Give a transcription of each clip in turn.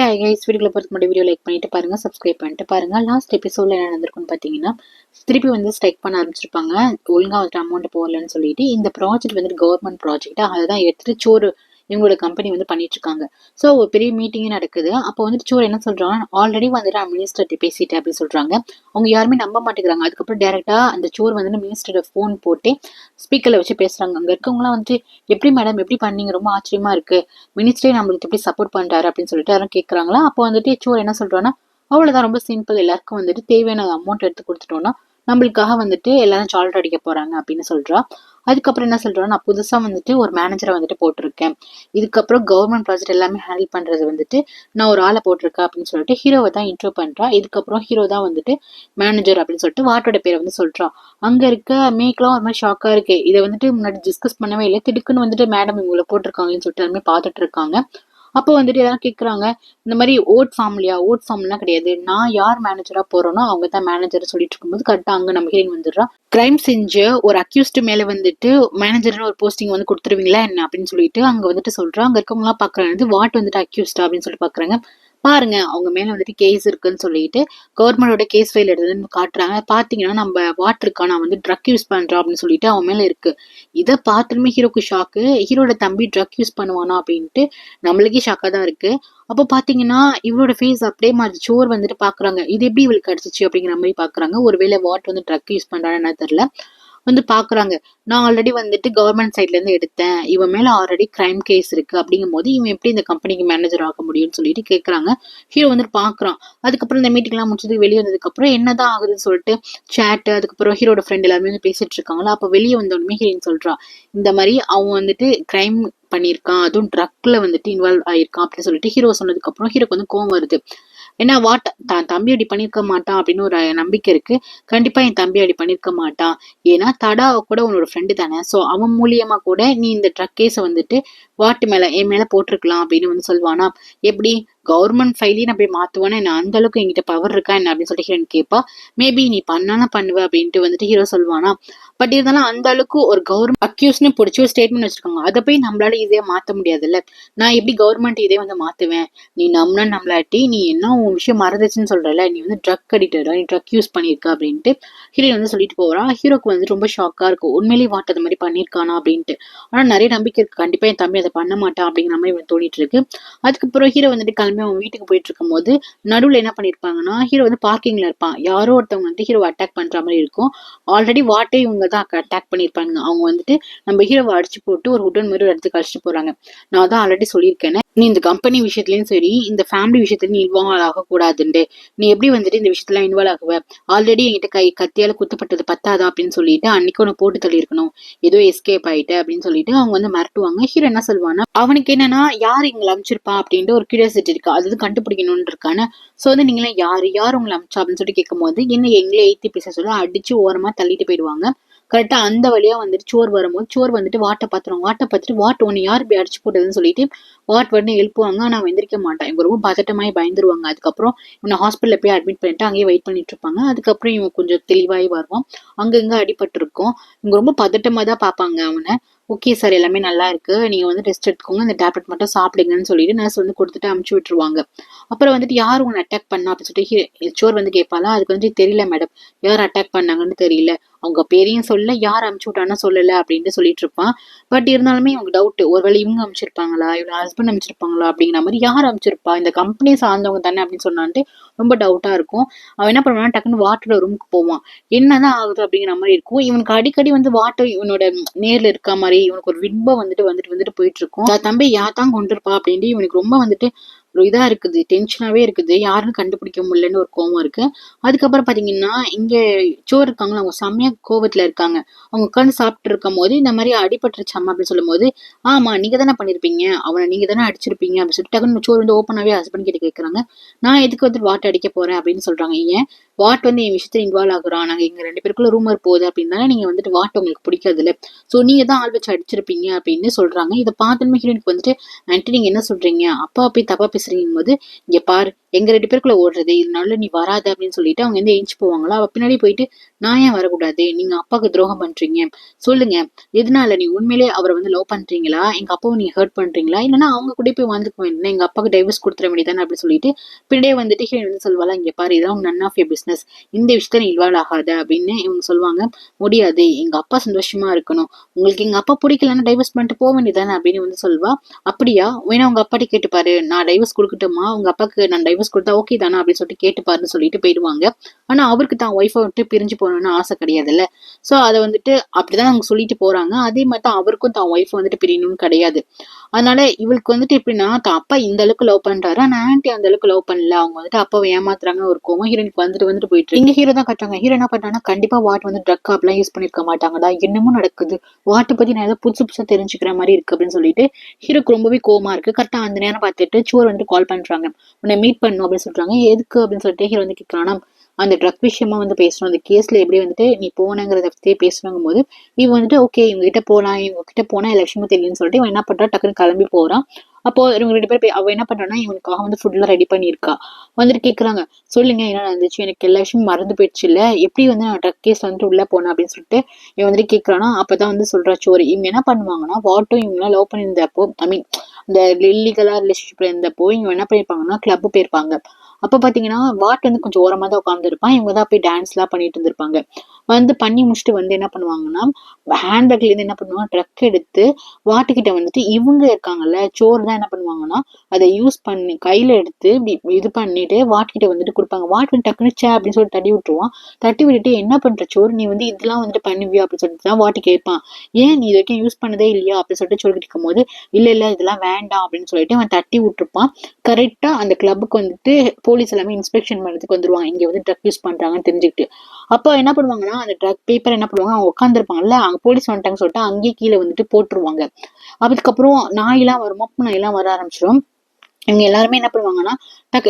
Hi guys, வீடியோக்குள்ள பொறுத்த மட்டும் வீடியோ லைக் பண்ணிட்டு பாருங்க, சப்ஸ்கிரைப் பண்ணிட்டு பாருங்க. லாஸ்ட் எபிசோட்ல என்ன நடந்திருக்குன்னு பார்த்தீங்கன்னா, திருப்பி வந்து ஸ்ட்ரைக் பண்ண ஆரம்பிச்சிருப்பாங்க. ஒழுங்கா வந்துட்டு அமௌண்ட் போடலன்னு சொல்லிட்டு இந்த ப்ராஜெக்ட் வந்துட்டு கவர்மெண்ட் ப்ராஜெக்ட், அதை தான் எடுத்துட்டு சோறு இவங்களோட கம்பெனி வந்து பண்ணிட்டு இருக்காங்க. ஸோ ஒரு பெரிய மீட்டிங்கே நடக்குது. அப்போ வந்துட்டு சோறு என்ன சொல்றாங்க, ஆல்ரெடி வந்துட்டு மினிஸ்டர்கிட்ட பேசிட்டேன் அப்படின்னு சொல்றாங்க. அவங்க யாருமே நம்ப மாட்டேங்கிறாங்க. அதுக்கப்புறம் டேரக்டா அந்த சோறு வந்துட்டு மினிஸ்டரோட ஃபோன் போட்டு ஸ்பீக்கர்ல வச்சு பேசுறாங்க. அங்க இருக்கவங்களாம் வந்துட்டு எப்படி மேடம் எப்படி பண்ணீங்க, ரொம்ப ஆச்சரியமா இருக்கு, மினிஸ்டரே நம்மளுக்கு எப்படி சப்போர்ட் பண்றாரு அப்படின்னு சொல்லிட்டு யாரும் கேட்கறாங்களா. அப்போ வந்துட்டு சோர் என்ன சொல்றான்னா, அவ்வளவுதான், ரொம்ப சிம்பிள், எல்லாருக்கும் வந்துட்டு தேவையான அமௌண்ட் எடுத்து கொடுத்துட்டோம்னா நம்மளுக்காக வந்துட்டு எல்லாரும் சால்ட் அடிக்க போறாங்க அப்படின்னு சொல்றா. அதுக்கப்புறம் என்ன சொல்றா, நான் புதுசா வந்துட்டு ஒரு மேனேஜரை வந்துட்டு போட்டிருக்கேன். இதுக்கப்புறம் கவர்மெண்ட் ப்ராஜெக்ட் எல்லாமே ஹேண்டில் பண்றது வந்துட்டு நான் ஒரு ஆளை போட்டிருக்கேன் அப்படின்னு சொல்லிட்டு ஹீரோவை தான் இன்ட்ரோ பண்றா. இதுக்கப்புறம் ஹீரோ தான் வந்துட்டு மேனேஜர் அப்படின்னு சொல்லிட்டு வாட்டோட பேரை வந்து சொல்றா. அங்க இருக்க மேக்கெல்லாம் ஒரு மாதிரி ஷாக்கா இருக்கு. இதை வந்துட்டு முன்னாடி டிஸ்கஸ் பண்ணவே இல்லை, திடுக்குன்னு வந்துட்டு மேடம் இவங்களை போட்டிருக்காங்கன்னு சொல்லிட்டு எல்லாமே பார்த்துட்டு இருக்காங்க. அப்போ வந்துட்டு எல்லாரும் கேட்குறாங்க, இந்த மாதிரி ஓட் ஃபார்ம்லையா, ஓட் ஃபார்ம்லாம் கிடையாது, நான் யார் மேனேஜரா போறேனோ அவங்க தான் மேனேஜர் சொல்லிட்டு இருக்கும்போது கரெக்டாக அங்கே நம்ம ஹீரோயின் வந்துடுறா. கிரைம் செஞ்ச ஒரு அக்யூஸ்ட் மேல வந்துட்டு மேனேஜர்னு ஒரு போஸ்டிங் வந்து கொடுத்துருவீங்களா என்ன அப்படின்னு சொல்லிட்டு அங்க வந்துட்டு சொல்றா. அங்க இருக்கவங்க எல்லாம் பாக்குறாங்க, வாட் வந்துட்டு அக்யூஸ்டா அப்படின்னு சொல்லி பாக்குறாங்க. பாருங்க, அவங்க மேல வந்துட்டு கேஸ் இருக்குன்னு சொல்லிட்டு கவர்மெண்டோட கேஸ் ஃபைல் எடுத்துன்னு காட்டுறாங்க. பாத்தீங்கன்னா நம்ம வாட் இருக்கா, நான் வந்து ட்ரக் யூஸ் பண்றேன் அப்படின்னு சொல்லிட்டு அவன் மேல இருக்கு. இதை பார்த்துமே ஹீரோக்கு ஷாக்கு, ஹீரோட தம்பி ட்ரக் யூஸ் பண்ணுவானா அப்படின்ட்டு நம்மளுக்கே ஷாக்கா தான் இருக்கு. அப்போ பாத்தீங்கன்னா இவளோட ஃபேஸ் அப்படியே மாதிரி சோர் வந்துட்டு பாக்குறாங்க. இது எப்படி இவளுக்கு கிடைச்சிச்சு அப்படிங்கிற மாதிரி பாக்குறாங்க. ஒருவேளை வாட் வந்து ட்ரக் யூஸ் பண்றான்னு தெரியல, வந்து பாக்குறாங்க. நான் ஆல்ரெடி வந்துட்டு கவர்மெண்ட் சைட்ல இருந்து எடுத்தேன், இவன் மேல ஆல்ரெடி கிரைம் கேஸ் இருக்கு, அப்படிங்கும் போது இவன் எப்படி இந்த கம்பெனிக்கு மேனேஜர் ஆக முடியும்னு சொல்லிட்டு கேக்குறாங்க. ஹீரோ வந்துட்டு பாக்குறான். அதுக்கப்புறம் இந்த மீட்டிங் எல்லாம் முடிச்சது வெளியே வந்ததுக்கு அப்புறம் என்னதான் ஆகுதுன்னு சொல்லிட்டு சேட், அதுக்கப்புறம் ஹீரோட ஃப்ரெண்ட் எல்லாருமே வந்து பேசிட்டு இருக்காங்களா. அப்ப வெளியே வந்தோடனே ஹீரோயின் சொல்றா, இந்த மாதிரி அவன் வந்துட்டு கிரைம் பண்ணியிருக்கான், அதுவும் ட்ரக்ல வந்துட்டு இன்வால்வ் ஆயிருக்கான் அப்படின்னு சொல்லிட்டு ஹீரோ சொன்னதுக்கு அப்புறம் ஹீரோக்கு வந்து கோவம் வருது. ஏன்னா வாட் தான் தம்பி அப்படி பண்ணிருக்க மாட்டான் அப்படின்னு ஒரு நம்பிக்கை இருக்கு. கண்டிப்பா என் தம்பி அப்படி பண்ணிருக்க மாட்டான், ஏன்னா தடா கூட உன்னோட ஃப்ரெண்டு தானே, சோ அவன் மூலியமா கூட நீ இந்த ட்ரக் கேஸ வந்துட்டு வாட்டு மேல என் மேல போட்டிருக்கலாம் அப்படின்னு வந்து சொல்லுவானா. எப்படி கவர்மெண்ட் ஃபைலையும் நான் போய் மாத்துவானே, நான் அந்த அளவுக்கு என்கிட்ட பவர் இருக்கா என்ன அப்படின்னு சொல்லிட்டு ஹீரோன் கேட்பா. மேபி நீ பண்ணாலும் பண்ணுவ அப்படின்ட்டு வந்துட்டு ஹீரோ சொல்லுவானா. பட் இருந்தாலும் அந்த அளவுக்கு ஒரு கவர்மெண்ட் அக்யூஸ்னு பிடிச்சி ஒரு ஸ்டேட்மெண்ட் வச்சிருக்காங்க, அதை போய் நம்மளால ஈஸியா மாத்த முடியாதுல்ல. நான் எப்படி கவர்மெண்ட் இதே வந்து மாத்துவேன், நீ நம்மள நம்மளாட்டி நீ என்ன உன் விஷயம் மறந்துச்சுன்னு சொல்றல, நீ வந்து ட்ரக் அடிக்டடா, நீ ட்ரக் யூஸ் பண்ணிருக்க அப்படின்ட்டு ஹீரோயின் வந்து சொல்லிட்டு போறா. ஹீரோக்கு வந்து ரொம்ப ஷாக்கா இருக்கும், உண்மையிலேயே வாட் அது மாதிரி பண்ணிருக்கானா அப்படின்ட்டு. ஆனா நிறைய நம்பிக்கை இருக்கு, கண்டிப்பா என் தம்பி அதை பண்ண மாட்டான் அப்படிங்கிற மாதிரி இவன் தோணிட்டு இருக்கு. அதுக்கப்புறம் ஹீரோ வந்துட்டு கிளம்பி அவன் வீட்டுக்கு போயிட்டு இருக்கும் போது நடுவுல என்ன பண்ணிருப்பாங்கன்னா, ஹீரோ வந்து பார்க்கிங்ல இருப்பான். யாரோ ஒருத்தவங்க வந்து ஹீரோ அட்டாக் பண்ற மாதிரி இருக்கும். ஆல்ரெடி வாட்டே இவங்க தான் அட்டாக் பண்ணிருப்பாங்க. அவங்க வந்துட்டு நம்ம ஹீரோவை அடிச்சு போட்டு ஒரு உடன் மாதிரி ஒரு இடத்துக்கு அடிச்சுட்டு போறாங்க. நான் தான் ஆல்ரெடி சொல்லியிருக்கேன், நீ இந்த கம்பெனி விஷயத்துலயும் சரி இந்த ஃபேமிலி விஷயத்துலயும் நீ இன்வால்வ் ஆகக்கூடாதுண்டு, நீ எப்படி வந்துட்டு இந்த விஷயத்துல இன்வால்வ் ஆகுவ, ஆல்ரெடி என்கிட்ட கத்தியால குத்தப்பட்டது பத்தாதா அப்படின்னு சொல்லிட்டு அன்னைக்கு ஒன்று போட்டு தள்ளி இருக்கணும், ஏதோ எஸ்கேப் ஆயிட்டு அப்படின்னு சொல்லிட்டு அவங்க வந்து மிரட்டுவாங்க. ஹீரோ என்ன சொல்வானா, அவனுக்கு என்னன்னா யார் இங்களை அனுப்பிச்சிருப்பா அப்படின்ட்டு ஒரு கியூரியாசிட்டி இருக்கு, அது கண்டுபிடிக்கணும்னு இருக்கானு. சோ வந்து நீங்களாம் யார் உங்களை அனுப்பிச்சா அப்படின்னு சொல்லிட்டு கேட்கும் போது என்ன எங்களே ஏத்தி பேச சொல்ல அடிச்சு ஓரமா தள்ளிட்டு போயிடுவாங்க. கரெக்டா அந்த வழியா வந்துட்டு சோர் வரும்போது சோர் வந்துட்டு வாட்டை பார்த்துட்டு வாட் ஒன்னு யார் இப்படி அடிச்சு போட்டதுன்னு சொல்லிட்டு வாட் வந்து எழுப்புவாங்க. ஆனா அவன் எந்திரிக்க மாட்டான். இவங்க ரொம்ப பதட்டமாயி பயந்துருவாங்க. அதுக்கப்புறம் இவனை ஹாஸ்பிட்டல்ல போய் அட்மிட் பண்ணிட்டு அங்கேயே வெயிட் பண்ணிட்டு இருப்பாங்க. அதுக்கப்புறம் இவன் கொஞ்சம் தெளிவாகி வருவான். அங்கங்க அடிபட்டு இருக்கும். இவங்க ரொம்ப பதட்டமா தான் பார்ப்பாங்க அவனை. ஓகே சார், எல்லாமே நல்லா இருக்கு, நீங்க வந்து ரெஸ்ட் எடுத்துக்கோங்க, இந்த டேப்லெட் மட்டும் சாப்பிடுங்கன்னு சொல்லிட்டு நர்ஸ் வந்து கொடுத்துட்டு அமுச்சு விட்டுருவாங்க. அப்புறம் வந்துட்டு யார் உங்களை அட்டாக் பண்ணா அப்படின்னு சொல்லிட்டு சோர் வந்து கேட்பாளா. அதுக்கு வந்து தெரியல மேடம், யார் அட்டாக் பண்ணாங்கன்னு தெரியல, அவங்க பேரையும் சொல்ல, யார் அமுச்சு விட்டான்னு சொல்லல அப்படின்ட்டு சொல்லிட்டு இருப்பான். பட் இருந்தாலுமே இவங்க டவுட், ஒருவேளை இவங்க அனுப்பிச்சிருப்பாங்களா, இவங்க ஹஸ்பண்ட் அனுப்பிச்சிருப்பாங்களா அப்படிங்கிற மாதிரி, யார் அனுப்பிச்சிருப்பா, இந்த கம்பெனியை சார்ந்தவங்க தானே அப்படின்னு சொன்னான்ட்டு ரொம்ப டவுட்டா இருக்கும். அவன் என்ன பண்ணுவான், டக்குன்னு வாட்டரோட ரூமுக்கு போவான். என்னதான் ஆகுது அப்படிங்கிற மாதிரி இருக்கும். இவனுக்கு அடிக்கடி வந்து வாட்டர் இவனோட நேர்ல இருக்க மாதிரி இவனுக்கு ஒரு வின்பம் வந்துட்டு வந்துட்டு வந்துட்டு போயிட்டு இருக்கும். தம்பி யாத்தான் கொண்டிருப்பா அப்படின்ட்டு இவனுக்கு ரொம்ப வந்துட்டு ஒரு இதா இருக்குது, டென்ஷனாவே இருக்குது, யாருன்னு கண்டுபிடிக்க முடியலன்னு ஒரு கோவம் இருக்கு. அதுக்கப்புறம் பாத்தீங்கன்னா இங்க சோர் இருக்காங்களா, அவங்க செம்மையா கோவத்துல இருக்காங்க. அவங்க உட்காந்து சாப்பிட்டு இருக்கும் போது இந்த மாதிரி அடிபட்டுருச்சு அம்மா அப்படின்னு சொல்லும் போது, ஆமா நீங்க தானே பண்ணிருப்பீங்க, அவனை நீங்க தானே அடிச்சிருப்பீங்க அப்படின்னு சொல்லிட்டு டக்குன்னு சோர் வந்து ஓப்பனாவே ஹஸ்பண்ட் கிட்ட கேட்கறாங்க. நான் எதுக்கு வந்து வாட்டை அடிக்க போறேன் அப்படின்னு சொல்றாங்க. ஏன் வாட் வந்து என் விஷயத்துல இன்வால்வ் ஆகுறான், நாங்க எங்க 2 பேருக்குள்ள ரூமர் போகுது அப்படின்னா நீங்க வந்துட்டு வாட் உங்களுக்கு பிடிக்காதுல்ல, சோ நீங்க தான் ஆள் வச்சு அடிச்சிருப்பீங்க அப்படின்னு சொல்றாங்க. இதை பார்த்தோமே ஹீரோனுக்கு வந்துட்டு ஆன்ட்டி நீங்க என்ன சொல்றீங்க, அப்பா போய் தப்பா பேசுறீங்க போது, இங்க பாரு எங்க 2 பேருக்குள்ள ஓடுறது இதனால நீ வராத அப்படின்னு சொல்லிட்டு அவங்க வந்து எஞ்சி போவாங்களா. அவ பின்னாடி போயிட்டு நான் ஏன் வரக்கூடாது, நீங்க அப்பாவுக்கு துரோகம் பண்றீங்க சொல்லுங்க, எதனால நீ உண்மையிலே அவரை வந்து லவ் பண்றீங்களா, எங்க அப்பாவை நீங்க ஹர்ட் பண்றீங்களா, இல்லைன்னா அவங்க கூட போய் வந்துக்க வேண்டிய எங்க அப்பாவுக்கு டைவர்ஸ் கொடுத்துட வேண்டியதானே அப்படின்னு சொல்லிட்டு பின்னாடியே வந்துட்டு ஹீரோயின் வந்து சொல்வாளா, இங்க பாரு இதான் நன் ஆஃப் யர் பிசினஸ், இந்த விஷயத்த நீ இன்வால்வ் ஆகாத அப்படின்னு இவங்க சொல்லுவாங்க. முடியாது, எங்க அப்பா சந்தோஷமா இருக்கணும், உங்களுக்கு எங்க அப்பா பிடிக்கலன்னா டைவர்ஸ் பண்ணிட்டு போக வேண்டியதானே அப்படின்னு வந்து சொல்வா. அப்படியா, வேணா உங்க அப்பாட்டி கேட்டுப்பாரு, நான் டைவர்ஸ் கொடுக்கட்டுமா, உங்க அப்பாக்கு நான் டைவர்ஸ் கொடுத்தா ஓகே தானா அப்படின்னு சொல்லிட்டு கேட்டுப்பாருன்னு சொல்லிட்டு போயிடுவாங்க. ஆனா அவருக்கு தான் ஒய்ஃபை விட்டு பிரிஞ்சு போகணும்னு ஆசை கிடையாதுல்ல. சோ அதை வந்துட்டு அப்படிதான் அவங்க சொல்லிட்டு போறாங்க. அதே மாதிரி தான் அவருக்கும் தான் ஒய்ஃப் வந்துட்டு பிரியணும்னு கிடையாது. அதனால இவளுக்கு வந்துட்டு எப்படின்னா தான் அப்பா இந்த அளவுக்கு லவ் பண்றாரு, ஆனா ஆன்ட்டி அந்த அளவுக்கு லவ் பண்ணல, அவங்க வந்துட்டு அப்பாவை ஏமாத்துறாங்க ஒரு கோவம் ஹீரோனுக்கு வந்துட்டு வந்துட்டு போயிட்டு இருக்கு. இங்க ஹீரோ தான் கட்டுறாங்க. ஹீரோ என்ன பண்றாங்கன்னா கண்டிப்பா வாட் வந்து ட்ரக் அப்படிலாம் யூஸ் பண்ணிருக்க மாட்டாங்கடா, என்னமோ நடக்குது, வாட்டை பத்தி நான் ஏதோ புதுசு புதுசா தெரிஞ்சுக்கிற மாதிரி இருக்கு அப்படின்னு சொல்லிட்டு ஹீரோக்கு ரொம்பவே கோவமா இருக்கு. கரெக்டா அந்த நேரம் பார்த்துட்டு சோர் வந்து கால் பண்றாங்க, உன்னை மீட் பண்ணும் அப்படின்னு சொல்றாங்க. எதுக்கு அப்படின்னு சொல்லிட்டு ஹீரோ வந்து கேட்கறானா, அந்த ட்ரக் விஷயமா வந்து பேசணும், அந்த கேஸ்ல எப்படி வந்துட்டு நீ போனங்கிறத பத்தி பேசுறாங்கும் போது இவன் வந்துட்டு ஓகே இவங்க கிட்ட போலாம், இவங்க கிட்ட போனா எல்லா விஷயமும் தெரியும்னு சொல்லிட்டு இவன் என்ன பண்றா டக்குன்னு கிளம்பி போறான். அப்போ இவங்க 2 பேர் அவ என்ன பண்றான்னா இவனுக்காக வந்து ஃபுட்லாம் ரெடி பண்ணியிருக்கா. வந்துட்டு கேக்குறாங்க, சொல்லுங்க என்ன நடந்துச்சு, எனக்கு எல்லா விஷயமும் மறந்து போயிடுச்சு இல்ல, எப்படி வந்து நான் ட்ரக் கேஸ் வந்துட்டு உள்ள போனேன் அப்படின்னு சொல்லிட்டு இவன் வந்துட்டு கேக்குறானா. அப்பதான் வந்து சொல்றா சோரி, இவங்க என்ன பண்ணுவாங்கன்னா வாட்டும் இவங்களாம் லவ் பண்ணியிருந்தப்போ ஐ மீன் இந்த இல்லீகலா ரிலேஷன்ஷிப்ல இருந்தப்போ இவங்க என்ன பண்ணிருப்பாங்கன்னா கிளப் போயிருப்பாங்க. அப்ப பாத்தீங்கன்னா வாட் வந்து கொஞ்சம் ஓரமா தான் உட்கார்ந்து இருப்பான், இவங்க தான் போய் டான்ஸ் எல்லாம் பண்ணிட்டு இருந்திருப்பாங்க. வந்து பண்ணி முடிச்சுட்டு வந்து என்ன பண்ணுவாங்கன்னா ஹேண்ட்பேக்ல இருந்து என்ன பண்ணுவாங்க ட்ரக் எடுத்து வாட்டுக்கிட்ட வந்துட்டு இவங்க இருக்காங்கல்ல சோர் தான் என்ன பண்ணுவாங்கன்னா அதை யூஸ் பண்ணி கையில எடுத்து இது பண்ணிட்டு வாட்டுக்கிட்ட வந்துட்டு கொடுப்பாங்க. வாட் வந்து டக்குனு சே அப்படின்னு சொல்லிட்டு தட்டி விட்டுருவான். தட்டி விட்டுட்டு என்ன பண்ற சோர், நீ வந்து இதெல்லாம் வந்துட்டு பண்ணுவியா அப்படின்னு சொல்லிட்டு தான் வாட்டு கேட்பான். ஏன் நீ இது வரைக்கும் யூஸ் பண்ணதே இல்லையா அப்படின்னு சொல்லிட்டு சொல்லிட்டு இருக்கும் போது இல்ல இல்ல இதெல்லாம் வேண்டாம் அப்படின்னு சொல்லிட்டு அவன் தட்டி விட்டுருப்பான். கரெக்டா அந்த கிளப்புக்கு வந்துட்டு போலீஸ் எல்லாமே இன்ஸ்பெக்ஷன் பண்ணதுக்கு வந்துருவாங்க, இங்க வந்து ட்ரக் யூஸ் பண்றாங்கன்னு தெரிஞ்சுக்கிட்டு. அப்போ என்ன பண்ணுவாங்கன்னா அந்த ட்ரக் பேப்பர் என்ன பண்ணுவாங்க, அவங்க உட்காந்துருப்பாங்கல்ல அங்க போலீஸ் வந்துட்டாங்க சொல்லிட்டு அங்கேயே கீழே வந்துட்டு போட்டுருவாங்க. அதுக்கப்புறம் நாயெல்லாம் வரும், மொப்பு நாயெல்லாம் வர ஆரம்பிச்சிடும். இவங்க எல்லாருமே என்ன பண்ணுவாங்கன்னா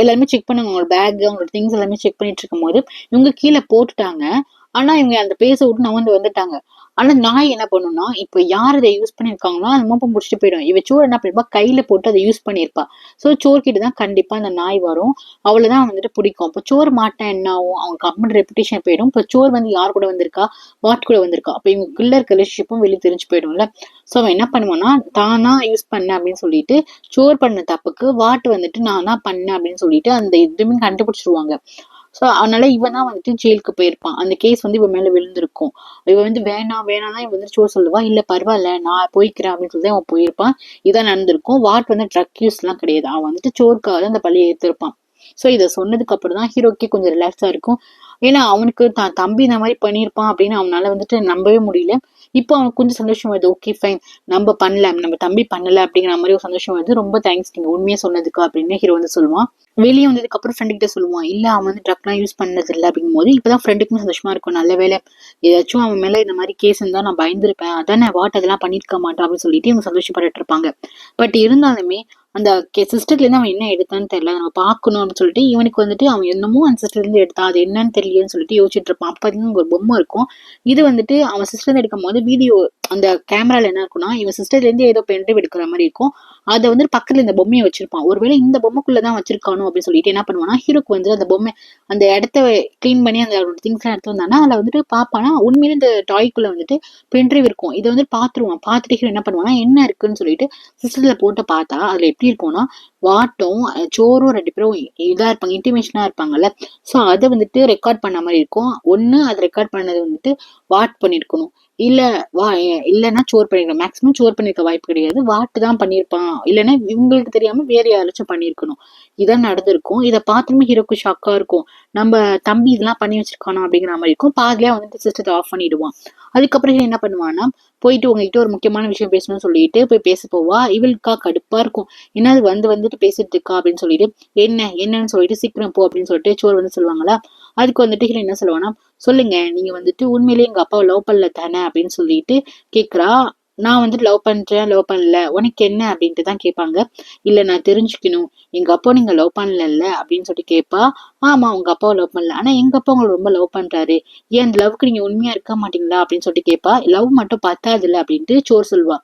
எல்லாருமே செக் பண்ணுவாங்க, அவங்களோட பேக் அவங்களோட திங்ஸ் எல்லாமே செக் பண்ணிட்டு இருக்கும் போது இவங்க கீழே போட்டுட்டாங்க. ஆனா இவங்க அந்த பேச விட்டு நவந்து வந்துட்டாங்க. ஆனா நாய் என்ன பண்ணும்னா இப்ப யார் அதை யூஸ் பண்ணிருக்காங்களோ அந்த மோப்பம் முடிச்சுட்டு போயிடும். இவ சோர் என்ன பண்ணிருப்பா கையில போட்டு அதை யூஸ் பண்ணிருப்பா. சோ சோர் கிட்ட தான் கண்டிப்பா அந்த நாய் வரும், அவ்வளவுதான் வந்துட்டு பிடிக்கும். இப்ப சோர் மாட்டா என்ன ஆகும், அவங்க கம்பெனி ரெப்புடேஷன் போயிடும். இப்ப சோர் வந்து யார் கூட வந்திருக்கா, வாட் கூட வந்திருக்கா, அப்ப இவங்களுக்குள்ள இருக்க ரிலேஷன்ஷிப்பும் வெளியே தெரிஞ்சு போயிடும்ல. சோ அவன் என்ன பண்ணுவான்னா தானா யூஸ் பண்ண அப்படின்னு சொல்லிட்டு சோர் பண்ண தப்புக்கு வாட்டு வந்துட்டு நான் தான் பண்ணேன் அப்படின்னு சொல்லிட்டு அந்த இதுவுமே கண்டுபிடிச்சிருவாங்க. சோ அதனால இவன் தான் வந்துட்டு ஜெயிலுக்கு போயிருப்பான். அந்த கேஸ் வந்து இவன் மேல விழுந்திருக்கும். இவன் வந்து வேணாம் வேணாம் இவன் வந்து சோர் சொல்லுவா, இல்ல பரவாயில்ல நான் போய்க்கிறேன் அப்படின்னு சொல்லி அவன் போயிருப்பான். இதான் நடந்திருக்கும். வாட் வந்து ட்ரக் யூஸ் எல்லாம் கிடையாது, அவன் வந்துட்டு சோர்க்காக தான் அந்த பழியை ஏற்றிருப்பான். சோ இதை சொன்னதுக்கு அப்புறம் தான் ஹீரோக்கே கொஞ்சம் ரிலாக்ஸா இருக்கும். ஏன்னா அவனுக்கு தான் தம்பி இந்த மாதிரி பண்ணியிருப்பான் அப்படின்னு அவனால வந்துட்டு நம்பவே முடியல. இப்போ அவனுக்கு கொஞ்சம் சந்தோஷம் வருது, ஓகே ஃபைன் நம்ம பண்ணல, நம்ம தம்பி பண்ணல அப்படிங்கிற மாதிரி ஒரு சந்தோஷம் வருது. ரொம்ப தேங்க்ஸ் நீங்க உண்மையா சொன்னதுக்கு அப்படின்னு ஹீரோ வந்து சொல்லுவான். வெளியே வந்ததுக்கு அப்புறம் ஃப்ரெண்டு கிட்ட சொல்லுவான், இல்ல அவன் வந்து ட்ரக்லாம் யூஸ் பண்ணது இல்லை அப்படிங்கும் போது இப்பதான் ஃப்ரெண்டுக்கும் சந்தோஷமா இருக்கும், நல்ல வேலை ஏதாச்சும் அவன் மேல இந்த மாதிரி கேஸ் இருந்தா நான் பயந்துருப்பேன், அதானே வாட் அதெல்லாம் பண்ணிருக்க மாட்டான் அப்படின்னு சொல்லிட்டு இவங்க சந்தோஷப்பட்டு இருப்பாங்க. பட் இருந்தாலுமே அந்த சிஸ்டர்ல இருந்து அவன் என்ன எடுத்தான்னு தெரியல, நம்ம பாக்கணும் அப்படின்னு சொல்லிட்டு இவனுக்கு வந்துட்டு அவன் என்னமோ அந்த சிஸ்டர்ல இருந்து எடுத்தான், அது என்னன்னு தெரியலன்னு சொல்லிட்டு யோசிச்சுட்டு இருப்பான். அப்ப ஒரு பொம்மை இருக்கும், இது வந்துட்டு அவன் சிஸ்டர் இருந்து எடுக்கும் போது வீடியோ அந்த கேமரால என்ன இருக்கும்னா இவன் சிஸ்டர்ல இருந்து ஏதோ பென்ட்ரைவ் எடுக்கிற மாதிரி இருக்கும். அதை வந்து பக்கத்துல இந்த பொம்மையை வச்சிருப்பான். ஒருவேளை இந்த பொம்மைக்குள்ளதான் வச்சிருக்கானோ அப்படின்னு சொல்லிட்டு என்ன பண்ணுவானா ஹீரோக்கு வந்து அந்த பொம்மை அந்த இடத்த கிளீன் பண்ணி அந்த திங்ஸ் எல்லாம் எடுத்து வந்தானா அதுல வந்துட்டு பாப்பானா உண்மையிலே இந்த டாய்க்குள்ள வந்துட்டு பென்ட்ரைவ் இருக்கும். இதை வந்து பாத்துருவான். பாத்துட்டு ஹீரோ என்ன பண்ணுவானா என்ன இருக்குன்னு சொல்லிட்டு சிஸ்டர்ல போட்டு பார்த்தா அதுல எப்படி இருக்கும்னா வாட்டும் சோரும் 2 பேரும் இதா இருப்பாங்க, இன்டிமேஷனா இருப்பாங்கல்ல. சோ அதை வந்துட்டு ரெக்கார்ட் பண்ண மாதிரி இருக்கும். ஒண்ணு அதை ரெக்கார்ட் பண்ணது வந்துட்டு வாட் பண்ணிருக்கணும், இல்ல வா இல்லைன்னா சோர் பண்ணிருக்கணும். மேக்சிமம் சோர் பண்ணிருக்க வாய்ப்பு கிடையாது, வாட்டு தான் பண்ணிருப்பான், இல்லைன்னா இவங்களுக்கு தெரியாம வேற யாராச்சும் பண்ணிருக்கணும். இதான் நடந்திருக்கும். இதை பார்த்துமே ஹீரோக்கு ஷாக்கா இருக்கும், நம்ம தம்பி இதெல்லாம் பண்ணி வச்சிருக்கானா அப்படிங்கிற மாதிரி இருக்கும். பாதியா வந்துட்டு சிஸ்டத்தை ஆஃப் பண்ணிடுவான். அதுக்கப்புறம் என்ன பண்ணுவான்னா போயிட்டு உங்ககிட்ட ஒரு முக்கியமான விஷயம் பேசணும்னு சொல்லிட்டு போய் பேச போவா. இவளுக்கா கடுப்பா இருக்கும், என்னது வந்துட்டு பேசிட்டு இருக்கா அப்படின்னு சொல்லிட்டு என்னன்னு சொல்லிட்டு சீக்கிரம் போ அப்படின்னு சொல்லிட்டு சோர் வந்து சொல்லுவாங்களா. அதுக்கு வந்துட்டு ஹீரோ என்ன சொல்லுவானா, சொல்லுங்க நீங்க வந்துட்டு உண்மையிலேயே எங்க அப்பாவை லவ் பண்ணல தானே அப்படின்னு சொல்லிட்டு கேக்குறா. நான் வந்துட்டு லவ் பண்றேன், லவ் பண்ணல, உனக்கு என்ன அப்படின்ட்டு தான் கேட்பாங்க. இல்ல நான் தெரிஞ்சுக்கணும், எங்க அப்பா நீங்க லவ் பண்ணல அப்படின்னு சொல்லிட்டு கேட்பா. ஆமா உங்க அப்பாவை லவ் பண்ணல, ஆனா எங்க அப்பா உங்களை ரொம்ப லவ் பண்றாரு, ஏன் அந்த லவ்க்கு நீங்க உண்மையா இருக்க மாட்டீங்களா அப்படின்னு சொல்லிட்டு கேட்பா. லவ் மட்டும் பத்தாதுல்ல அப்படின்ட்டு சோர் சொல்லுவா.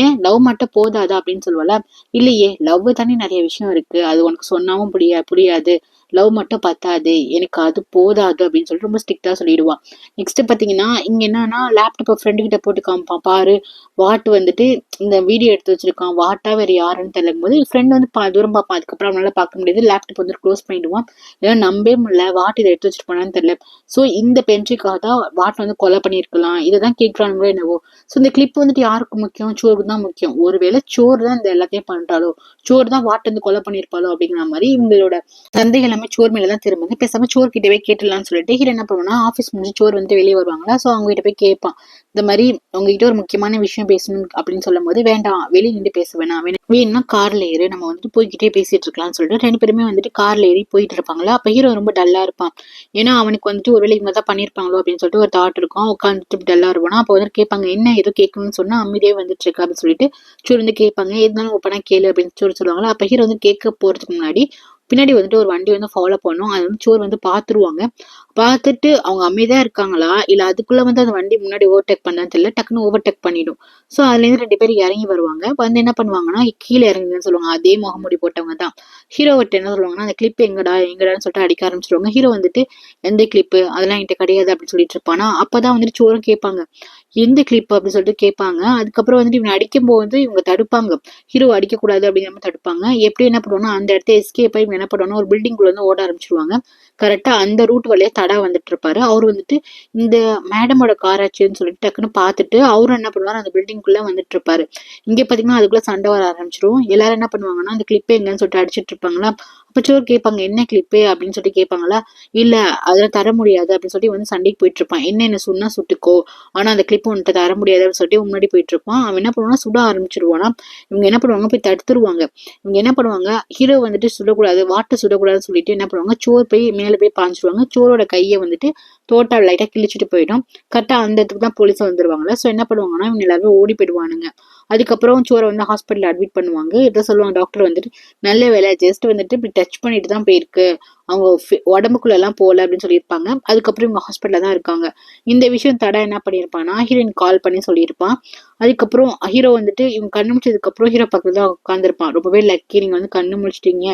ஏன் லவ் மட்டும் போதாதா அப்படின்னு சொல்லுவாளா. இல்லையே, லவ் தானே நிறைய விஷயம் இருக்கு, அது உனக்கு சொன்னாவும் புரியாது, லவ் மட்டும் பத்தாது, எனக்கு அது போதாது அப்படின்னு சொல்லிட்டு ரொம்ப ஸ்ட்ரிக்டா சொல்லிடுவா. நெக்ஸ்ட் பாத்தீங்கன்னா இங்க என்னன்னா லேப்டாப் ஃப்ரெண்டு கிட்ட போட்டு காமிப்பான். பாரு வாட் வந்துட்டு இந்த வீடியோ எடுத்து வச்சிருக்கான், வாட்டா வேற யாருன்னு தெரியலும் போது ஃப்ரெண்ட் வந்து தூரம் பார்ப்பான். அதுக்கப்புறம் அவனால பார்க்க முடியாது, லேப்டாப் வந்து க்ளோஸ் பண்ணிடுவான். ஏன்னா நம்பவே முடியல, வாட் இதை எடுத்து வச்சுட்டு போனான்னு தெரியல. ஸோ இந்த பென்ட்ரிக்காக தான் வாட் வந்து கொலை பண்ணியிருக்கலாம், இதை தான் கேட்கறானுங்களோ என்னவோ. ஸோ இந்த கிளிப் வந்துட்டு யாருக்கு முக்கியம், சோருக்கு தான் முக்கியம். ஒருவேளை சோர் தான் இந்த எல்லாத்தையும் பண்றாளோ, சோர் தான் வாட் வந்து கொலை பண்ணியிருப்பாளோ அப்படிங்கிற மாதிரி இவங்களோட சந்தைகள் எல்லாமே சோர் மேலதான் திரும்ப. பேசாம சோர் கிட்டவே கேட்டுலான்னு சொல்லிட்டு ஹீரோ என்ன பண்ணுவானா, ஆஃபீஸ் முடிஞ்சு சோர் வந்து வெளியே வருவாங்களா, ஸோ அவங்க கிட்ட போய் கேட்பான். இந்த மாதிரி உங்ககிட்ட ஒரு முக்கியமான விஷயம் பேசணும் அப்படின்னு சொல்லும் போது, வேண்டாம் வெளியே நின்று பேச வேணும்னா கார்ல ஏறு, நம்ம வந்துட்டு போய்கிட்டே பேசிட்டு இருக்கலாம்னு சொல்லிட்டு ரெண்டு பேருமே வந்துட்டு கார்ல ஏறி போயிட்டு இருப்பாங்களா. அப்ப ஹீரோ ரொம்ப டல்லா இருப்பான். ஏன்னா அவனுக்கு வந்துட்டு ஒருவேளை இவங்க தான் பண்ணிருப்பாங்களோ அப்படின்னு சொல்லிட்டு ஒரு தாட் இருக்கும். உட்காந்துட்டு டல்லா இருப்பானா. அப்போ வந்து கேட்பாங்க, என்ன ஏதோ கேட்கணும்னு சொன்னா அமைதியே வந்துட்டு இருக்கு அப்படின்னு சொல்லிட்டு சூர் வந்து கேட்பாங்க. எதுனாலும் ஒப்பனா கேளு அப்படின்னு சொல்லுவாங்களா. அப்ப ஹீரோ வந்து கேட்க போறதுக்கு முன்னாடி பின்னாடி வந்துட்டு ஒரு வண்டி வந்து ஃபாலோ பண்ணும். அது வந்து சோர் வந்து பாத்துருவாங்க. பார்த்துட்டு அவங்க அமைதியா இருக்காங்களா இல்ல அதுக்குள்ள வந்து அந்த வண்டி முன்னாடி ஓவர்டேக் பண்ணான்னு தெரியல, டக்குன்னு ஓவர்டேக் பண்ணிடும். சோ அதுல இருந்து ரெண்டு பேரும் இறங்கி வருவாங்க. வந்து என்ன பண்ணுவாங்கன்னா கீழே இறங்குங்கன்னு சொல்லுவாங்க. அதே முகமூடி போட்டவங்க தான். ஹீரோ விட்டு என்ன சொல்லுவாங்கன்னா, அந்த கிளிப் எங்கடான்னு சொல்லிட்டு அடிக்க ஆரம்பிச்சிருவாங்க. ஹீரோ வந்துட்டு எந்த கிளிப்பு அதெல்லாம் என்கிட்ட கிடையாது அப்படின்னு சொல்லிட்டு இருப்பானா. அப்பதான் வந்துட்டு சோறும் கேட்பாங்க, எந்த கிளிப் அப்படின்னு சொல்லிட்டு கேட்பாங்க. அதுக்கப்புறம் வந்துட்டு இவங்க அடிக்கும் போது இவங்க தடுப்பாங்க. ஹீரோ அடிக்க கூடாது அப்படிங்கிற மாதிரி தடுப்பாங்க. எப்படி என்ன பண்ணுவாங்கன்னா, அந்த இடத்த எஸ்கேப் ஆகி என்ன பண்ணுவாங்கன்னா ஒரு பில்டிங் குள்ள வந்து ஓட ஆரம்பிச்சிருவாங்க. கரெக்டா அந்த ரூட் வழியா தடா வந்துட்டு இருப்பாரு. அவர் வந்துட்டு இந்த மேடமோட காராச்சுன்னு சொல்லிட்டு டக்குன்னு பார்த்துட்டு அவரும் என்ன பண்ணுவாரு, அந்த பில்டிங்குள்ள வந்துட்டு இருப்பாரு. இங்க பாத்தீங்கன்னா அதுக்குள்ள சண்டை வர ஆரம்பிச்சிரும். எல்லாரும் என்ன பண்ணுவாங்கன்னா, அந்த கிளிப்பே எங்கன்னு சொல்லிட்டு அடிச்சிட்டு இருப்பாங்களா. அப்ப சோர் கேட்பாங்க, என்ன கிளிப்பு அப்படின்னு சொல்லிட்டு கேட்பாங்களா. இல்ல அதெல்லாம் தர முடியாது அப்படின்னு சொல்லி வந்து சண்டைக்கு போயிட்டு இருப்பான். என்ன சொன்னா சுட்டுக்கோ, ஆனா அந்த கிளிப் உன்கிட்ட தர முடியாது அப்படின்னு சொல்லிட்டு முன்னாடி போயிட்டு இருப்பான். அவன் என்ன பண்ணுவான்னா சுட ஆரம்பிச்சிருவானா. இவங்க என்ன பண்ணுவாங்க, போய் தடுத்துருவாங்க. இவங்க என்ன பண்ணுவாங்க, ஹீரோ வந்துட்டு சுடக்கூடாது, வாட்டை சுடக்கூடாதுன்னு சொல்லிட்டு என்ன பண்ணுவாங்க, சோர் போய் மேல போய் பாஞ்சிருவாங்க. சோரோட கையை வந்துட்டு தோட்டா லைட்டா கிழிச்சிட்டு போயிடும். கரெக்டா அந்த இடத்துக்கு தான் போலீஸ் வந்துருவாங்கல்ல. சோ என்ன பண்ணுவாங்கன்னா இவங்க எல்லாருமே ஓடி போயிடுவானுங்க. அதுக்கப்புறம் சோரை வந்து ஹாஸ்பிட்டல் அட்மிட் பண்ணுவாங்க. இதை சொல்லுவாங்க டாக்டர் வந்துட்டு, நல்ல வேலை ஜஸ்ட் வந்துட்டு இப்படி டச் பண்ணிட்டு தான் போயிருக்கு, அவங்க உடம்புக்குள்ள எல்லாம் போல அப்படின்னு சொல்லியிருப்பாங்க. அதுக்கப்புறம் இவங்க ஹாஸ்பிட்டல்ல தான் இருக்காங்க. இந்த விஷயம் தடா என்ன பண்ணியிருப்பான்னா ஹீரோயின் கால் பண்ணி சொல்லியிருப்பான். அதுக்கப்புறம் ஹீரோ வந்துட்டு இவங்க கண்ணு முடிச்சதுக்கு அப்புறம் ஹீரோ பக்கத்துல தான் உட்காந்துருப்பான். ரொம்பவே லக்கி, நீங்க வந்து கண்ணு முடிச்சிட்டீங்க,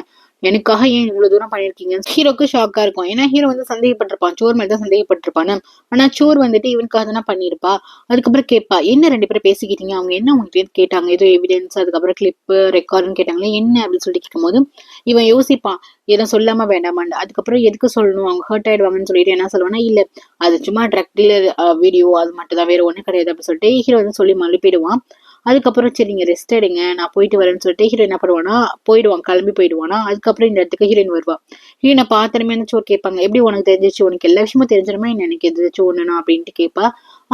எனக்காக ஏன் இவ்வளவு தூரம் பண்ணிருக்கீங்க. ஹீரோக்கு ஷாக்கா இருக்கும். ஏன்னா ஹீரோ வந்து சந்தேகப்பட்டிருப்பான், சோர் மேல தான் சந்தேகப்பட்டிருப்பானு. ஆனா சோர் வந்துட்டு இவனுக்காக தானே பண்ணிருப்பா. அதுக்கப்புறம் கேட்பா, என்ன ரெண்டு பேரும் பேசிக்கிட்டீங்க, அவங்க என்ன உங்களுக்கு கேட்டாங்க, ஏதோ எவிடன்ஸ் அதுக்கப்புறம் கிளிப் ரெக்கார்டுன்னு கேட்டாங்களே என்ன அப்படின்னு சொல்லிட்டு கேட்கும்போது இவன் யோசிப்பான், எதுவும் சொல்லாம வேண்டாமான்னு. அதுக்கப்புறம் எதுக்கு சொல்லணும், அவங்க ஹர்ட் ஆயிடுவாங்கன்னு சொல்லிட்டு என்ன சொல்லுவானா, இல்ல அது சும்மா ட்ரக் டீலர் வீடியோ, அது மட்டும் தான், வேற ஒண்ணும் கிடையாது அப்படின்னு சொல்லிட்டு ஹீரோ வந்து சொல்லி மழுப்பிடுவான். அதுக்கப்புறம் சரி நீங்க ரெஸ்ட் எடுங்க, நான் போயிட்டு வரேன்னு சொல்லிட்டு ஹீரோ என்ன பண்ணுவானா போயிடுவான், கிளம்பி போயிடுவானா. அதுக்கப்புறம் இந்த இடத்துக்கு ஹீரோயின் வருவா. ஹீரோனை பார்த்தனுமே சோர் கேட்பாங்க, எப்படி உனக்கு தெரிஞ்சிச்சு, உனக்கு எல்லா விஷயமும் தெரிஞ்சிருமே, எனக்கு எதாச்சும் ஒண்ணுனா அப்படின்ட்டு கேட்பா.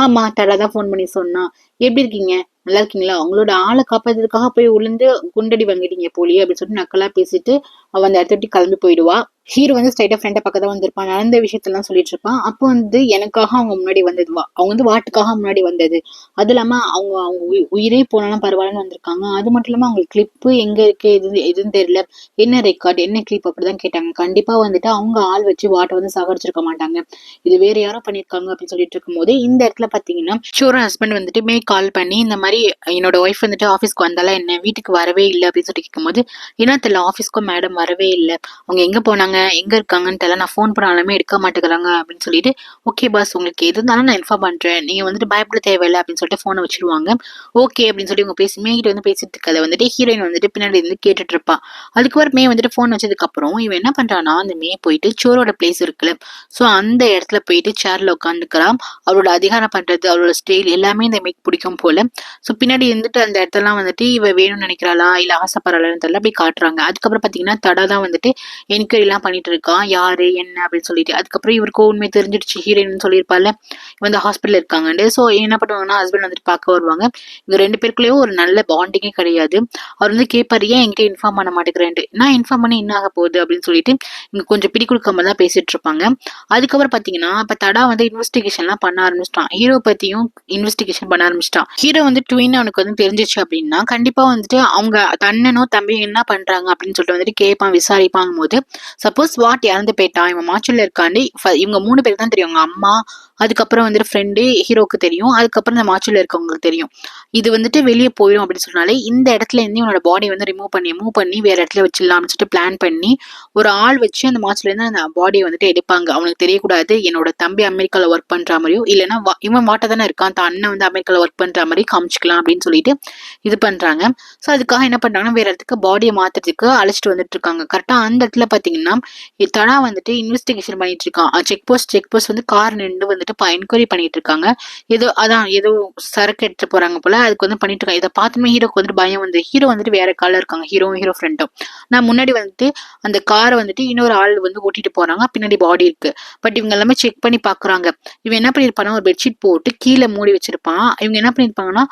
ஆமா தடா தான் ஃபோன் பண்ணி சொன்னா. எப்படி இருக்கீங்க, நல்லா இருக்கீங்களா, உங்களோட ஆளை காப்பாத்துறதுக்காக போய் உளுந்து குண்டடி வாங்கிட்டீங்க போலியே அப்படின்னு சொல்லிட்டு நக்கலா பேசிட்டு அவன் அந்த இடத்த விட்டு கிளம்பி போயிடுவா. ஹீரோ வந்து ஸ்ட்ரைட்டா ஃப்ரெண்டை பக்கம் தான் வந்திருப்பான். நடந்த விஷயத்தெல்லாம் சொல்லிட்டு இருப்பான். அப்போ வந்து எனக்காக அவங்க முன்னாடி வந்ததுவா, அவங்க வந்து வாட்டுக்காக முன்னாடி வந்தது, அது இல்லாம அவங்க அவங்க உயிரே போனாலும் பரவாயில்லன்னு வந்திருக்காங்க. அது மட்டும் இல்லாம அவங்க கிளிப்பு எங்க இருக்கு எதுன்னு தெரியல, என்ன ரெக்கார்ட் என்ன கிளிப் அப்படிதான் கேட்டாங்க. கண்டிப்பா வந்துட்டு அவங்க ஆள் வச்சு வாட்டை வந்து சாகடிச்சிருக்க மாட்டாங்க, இது வேற யாரோ பண்ணிருக்காங்க அப்படின்னு சொல்லிட்டு இருக்கும்போது இந்த இடத்துல பாத்தீங்கன்னா ஷோர ஹஸ்பண்ட் வந்துட்டு மே கால் பண்ணி, இந்த மாதிரி என்னோட ஒய்ஃப் வந்துட்டு ஆஃபீஸ்க்கு வந்தாலும் என்ன வீட்டுக்கு வரவே இல்லை அப்படின்னு சொல்லி கேட்கும்போது, என்ன தெரியல ஆஃபீஸ்க்கும் மேடம் வரவே இல்லை, அவங்க எங்க போனாங்க எங்க இருக்காங்கன்னு தெரியல, நான் ஃபோன் பண்ணாலுமே எடுக்க மாட்டேங்கிறாங்க அப்படின்னு சொல்லிட்டு, ஓகே பாஸ் உங்களுக்கு எது இருந்தாலும் நான் இன்ஃபார்ம் பண்றேன், நீங்க வந்துட்டு பயப்பட தேவையில்லை அப்படின்னு சொல்லிட்டு போனை வச்சிருவாங்க. ஓகே அப்படின்னு சொல்லி இவங்க மேகிட்ட வந்து பேசிட்டு இருக்கதை வந்துட்டு ஹீரோயின் வந்துட்டு பின்னாடி இருந்து கேட்டுட்டு இருப்பா. அதுக்கப்புறம் மே வந்துட்டு போன் வச்சதுக்கு அப்புறம் இவன் என்ன பண்றானா, அந்த மே போயிட்டு சோரோட பிளேஸ் இருக்குல்ல, சோ அந்த இடத்துல போயிட்டு சேர்ல உட்காந்துக்கிறான். அவளோட அதிகாரம் பண்றது, அவளோட ஸ்டைல் எல்லாமே இந்த மேக் பிடிக்கும் போல. சோ பின்னாடி இருந்துட்டு அந்த இடத்தெல்லாம் வந்துட்டு இவ வேணும்னு நினைக்கிறாளா இல்ல ஆசைப்படுறாளான்னு தெரியல, அப்படி காட்டுறாங்க. அதுக்கப்புறம் பாத்தீங்கன்னா தடா தான் வந்துட்டு என்கொயரி எல்லாம் தான் பண்ணிட்டு இருக்கான், யாரு என்ன அப்படின்னு சொல்லிட்டு. அதுக்கப்புறம் இவருக்கு உண்மை தெரிஞ்சிடுச்சு, ஹீரோயின் சொல்லியிருப்பால வந்து ஹாஸ்பிட்டல் இருக்காங்கன்னு. ஸோ என்ன பண்ணுவாங்கன்னா ஹஸ்பண்ட் வந்துட்டு பார்க்க வருவாங்க. இவங்க 2 பேருக்குள்ளேயும் ஒரு நல்ல பாண்டிங்கே கிடையாது. அவர் வந்து கேட்பாரு, ஏன் என்கிட்ட இன்ஃபார்ம் பண்ண மாட்டேங்கிறேன்ட்டு. நான் இன்ஃபார்ம் பண்ணி என்ன ஆக போகுது அப்படின்னு சொல்லிட்டு இங்க கொஞ்சம் பிடி கொடுக்காம தான் பேசிட்டு இருப்பாங்க. அதுக்கப்புறம் பாத்தீங்கன்னா இப்ப தடா வந்து இன்வெஸ்டிகேஷன்லாம் பண்ண ஆரம்பிச்சிட்டான். ஹீரோ பத்தியும் இன்வெஸ்டிகேஷன் பண்ண ஆரம்பிச்சிட்டான். ஹீரோ வந்து ட்வின் அவனுக்கு வந்து தெரிஞ்சிச்சு அப்படின்னா கண்டிப்பா வந்துட்டு அவங்க தன்னனோ தம்பி என்ன பண்றாங்க அப்படின்னு சொல்லிட்டு வந்துட்டு கேட்பான், விசாரிப்பாங்க போது சப்போஸ் வாட் இறந்து போயிட்டான், இவன் மாச்சுல இருக்காண்டி இவங்க 3 பேருக்கு தான் தெரியும். அவங்க அம்மா, அதுக்கப்புறம் வந்துட்டு ஃப்ரெண்டு ஹீரோக்கு தெரியும், அதுக்கப்புறம் இந்த மாச்சுல இருக்கவங்களுக்கு தெரியும். இது வந்துட்டு வெளியே போயிடும் அப்படின்னு சொன்னாலே இந்த இடத்துல இருந்து இவனோட பாடி வந்து மூவ் பண்ணி வேற இடத்துல வச்சிடலாம்னு சொல்லிட்டு பிளான் பண்ணி ஒரு ஆள் வச்சு அந்த மாச்சுல இருந்து அந்த பாடியை வந்துட்டு எடுப்பாங்க. அவனுக்கு தெரியக்கூடாது என்னோட தம்பி அமெரிக்கால ஒர்க் பண்ற மாதிரியோ இல்லைன்னா இவன் வாட்ட தானே இருக்கான், தான் அண்ணன் வந்து அமெரிக்கால ஒர்க் பண்ற மாதிரி காமிச்சிக்கலாம் அப்படின்னு சொல்லிட்டு இது பண்றாங்க. ஸோ அதுக்காக என்ன பண்றாங்கன்னா வேற இடத்துக்கு பாடியை மாத்துறதுக்கு அழைச்சிட்டு வந்துட்டு இருக்காங்க. கரெக்டா அந்த இடத்துல பாத்தீங்கன்னா தடா வந்துட்டு இன்வெஸ்டிகேஷன் பண்ணிட்டு இருக்கான். செக் போஸ்ட் வந்து கார் நின்று வந்துட்டு என்கொயரி பண்ணிட்டு இருக்காங்க. ஏதோ சரக்கு எடுத்து போறாங்க போல, அதுக்கு வந்து பண்ணிட்டு இருக்காங்க. இதை பார்த்துமே ஹீரோக்கு வந்துட்டு பயம் வந்து, ஹீரோ வந்துட்டு வேற கார்ல இருக்காங்க, ஹீரோ ஃப்ரெண்டும். நான் முன்னாடி வந்துட்டு அந்த காரை வந்துட்டு இன்னொரு ஆள் வந்து ஓட்டிட்டு போறாங்க, பின்னாடி பாடி இருக்கு. பட் இவங்க எல்லாமே செக் பண்ணி பாக்குறாங்க. இவன் என்ன பண்ணிருப்பானா ஒரு பெட்ஷீட் போட்டு கீழே மூடி வச்சிருப்பான். இவங்க என்ன பண்ணிருப்பாங்கன்னா